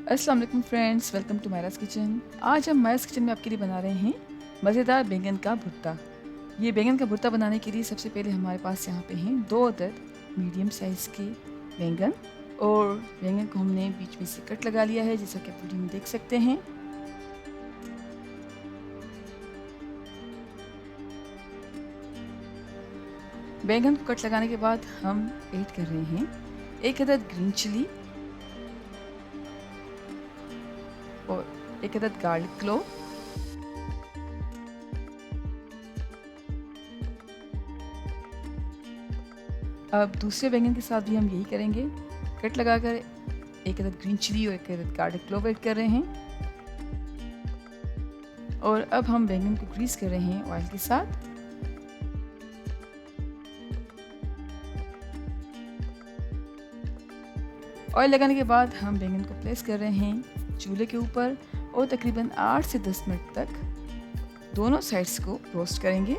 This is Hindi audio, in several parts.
अस्सलाम वालेकुम friends, welcome to Myra's kitchen. आज हम मायरास किचन में आपके लिए बना रहे हैं मज़ेदार बैंगन का भुर्ता। ये बैंगन का भुर्ता बनाने के लिए सबसे पहले हमारे पास यहाँ पे हैं 2 अदद मीडियम साइज़ के बैंगन, और बैंगन को हमने बीच में से कट लगा लिया है, जैसा कि आप वीडियो में देख सकते हैं। बैंगन को कट लगाने के बाद हम ऐड कर रहे हैं 1 अदद ग्रीन चिली और 1 अदद गार्लिक क्लोव, अब दूसरे बैंगन के साथ भी हम यही करेंगे। कट लगाकर 1 अदद ग्रीन चिली और 1 अदद गार्लिक क्लोव ऐड कर रहे हैं, और अब हम बैंगन को ग्रीस कर रहे हैं ऑयल के साथ। ऑयल लगाने के बाद हम बैंगन को प्लेस कर रहे हैं चूल्हे के ऊपर और तकरीबन 8 से 10 मिनट तक दोनों साइड्स को रोस्ट करेंगे।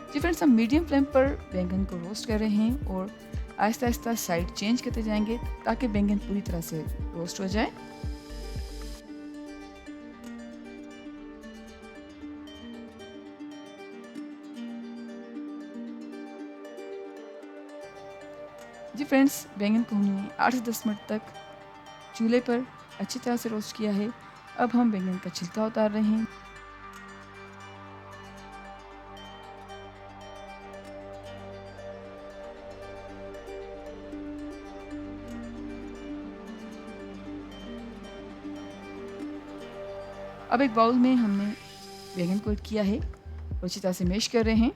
जी फ्रेंड्स, हम मीडियम फ्लेम पर बैंगन को रोस्ट कर रहे हैं और आहिस्ता आहिस्ता साइड चेंज करते जाएंगे ताकि बैंगन पूरी तरह से रोस्ट हो जाए। जी फ्रेंड्स, बैंगन को हमने 8 से 10 मिनट तक चूल्हे पर अच्छी तरह से रोस्ट किया है। अब हम बैंगन का छिलका उतार रहे हैं। अब एक बाउल में हमने बैंगन को ऐड किया है और अच्छी तरह से मैश कर रहे हैं।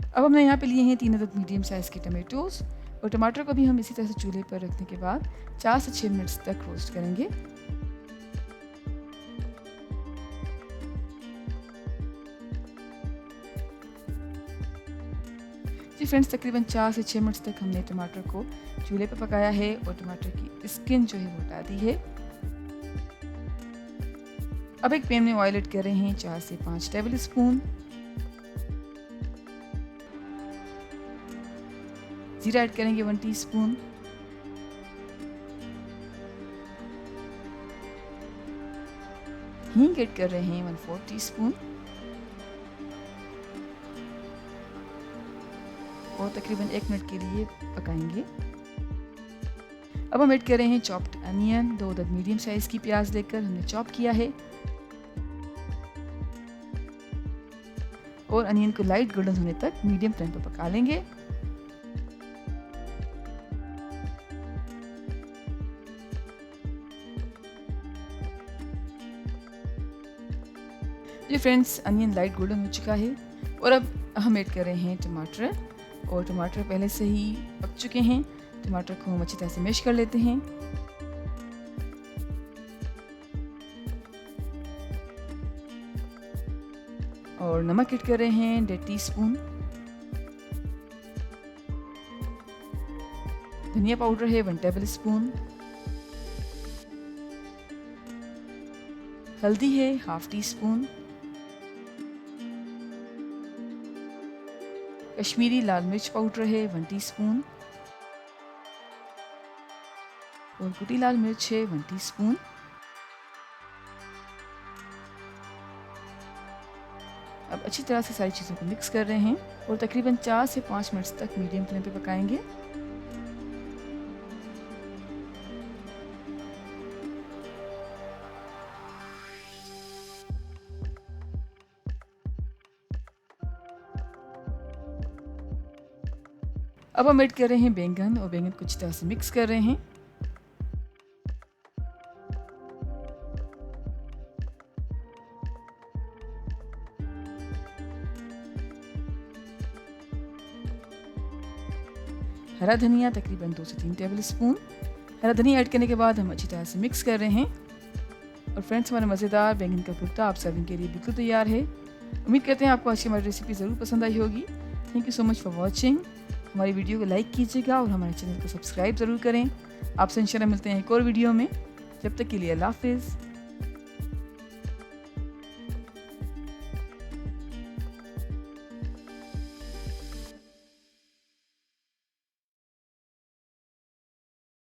अब हमने यहाँ पे लिए हैं 3 अदद मीडियम साइज़ के टमाटोज़, और टमाटर को भी हम इसी तरह से चूल्हे पर रखने के बाद 4 से 6 मिनट्स तक रोस्ट करेंगे। जी फ्रेंड्स, तकरीबन 4 से 6 मिनट्स तक हमने टमाटर को चूल्हे पर पकाया है और टमाटर की स्किन जो है वो हटा दी है। अब एक पैन में ऑयल ऐड कर रहे हैं 4 से 5 टेबल स्पून। जीरा ऐड करेंगे 1 टीस्पून। हींग ऐड कर रहे हैं 1/4 टीस्पून, और तकरीबन 1 मिनट के लिए पकाएंगे। अब हम ऐड कर रहे हैं चॉप्ड अनियन, 2 अदद मीडियम साइज की प्याज लेकर हमने चॉप किया है, और अनियन को लाइट गोल्डन होने तक मीडियम फ्लेम पर पका लेंगे। जी फ्रेंड्स, अनियन लाइट गोल्डन हो चुका है, और अब हम ऐड कर रहे हैं टमाटर, और टमाटर पहले से ही पक चुके हैं। टमाटर को हम अच्छी तरह से मैश कर लेते हैं। और नमक ऐड कर रहे हैं 1.5 टीस्पून। धनिया पाउडर है 1 टेबल स्पून। हल्दी है 1/2 टीस्पून। कश्मीरी लाल मिर्च पाउडर है 1 टीस्पून, और कुटी लाल मिर्च है 1 टीस्पून। अब अच्छी तरह से सारी चीज़ों को मिक्स कर रहे हैं और तकरीबन 4 से 5 मिनट्स तक मीडियम फ्लेम पे पकाएंगे। अब हम ऐड कर रहे हैं बैंगन, और बैंगन को अच्छी तरह से मिक्स कर रहे हैं। हरा धनिया तकरीबन 2 से 3 टेबल स्पून। हरा धनिया ऐड करने के बाद हम अच्छी तरह से मिक्स कर रहे हैं। और फ्रेंड्स, हमारा मज़ेदार बैंगन का भुर्ता आप सर्विंग के लिए बिल्कुल तैयार है। उम्मीद करते हैं आपको आज की हमारी रेसिपी ज़रूर पसंद आई होगी। Thank you so much for watching. हमारी वीडियो को लाइक कीजिएगा और हमारे चैनल को सब्सक्राइब ज़रूर करें। आपसे इंशाल्लाह मिलते हैं एक और वीडियो में। जब तक के लिए अल्लाह हाफिज़।